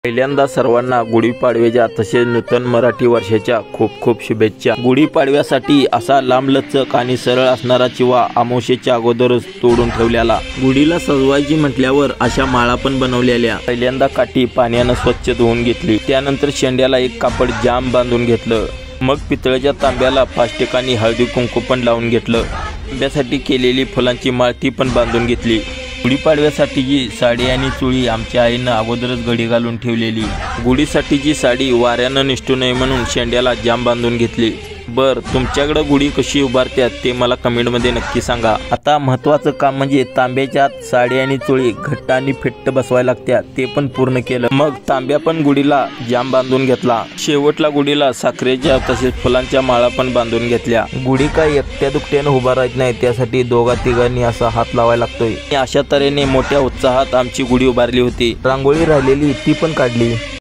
पहिल्यांदा सर्वांना गुढीपाडव्याच्या तसेच नूतन मराठी वर्षाच्या खूप खूप शुभेच्छा। गुढीपाडव्यासाठी असा लांबलचक आणि सरळ असणारा चिवा अमावस्येच्या अगोदरच तोडून ठेवलेला। गुढीला सजवायची म्हटल्यावर अशा माळा पण बनवलेल्या। पहिल्यांदा काठी पाण्याने स्वच्छ धुवून घेतली, त्यानंतर शेंड्याला एक कापड जाम बांधून घेतलं, मग पितळेच्या तांब्याला 5 ठिकाणी हळदी कुंकू पण लावून घेतलं। तांब्यासाठी केलेली फुलांची माळ ती पण बांधून घेतली। गुढीपाडव्यासाठीची साडी आणि चुळी आमच्या आईनं अगोदरच घडी घालून ठेवलेली। गुढीसाठीची साडी वाऱ्यानं निसटू नये म्हणून शेंड्याला जाम बांधून घेतली। बर, तुमच्याकडे गुढी कशी उभारतात ते मला कमेंटमध्ये नक्की सांगा। आता महत्त्वाचं काम म्हणजे तांब्याच्या आत साडी आणि चुळी घट्ट आणि फिट्ट बसवायला लागतात, ते पण पूर्ण केलं। मग तांब्या पण गुढीला जाम बांधून घेतला। शेवटला गुढीला साखरेच्या तसेच फुलांच्या माळा पण बांधून घेतल्या। गुढी काय एकट्या दुकट्यानं उभारायची नाही, त्यासाठी दोघा तिघांनी असा हात लावायला लागतोय। अशा तऱ्हेने मोठ्या उत्साहात आमची गुढी उभारली होती। रांगोळी राहिलेली ती पण काढली।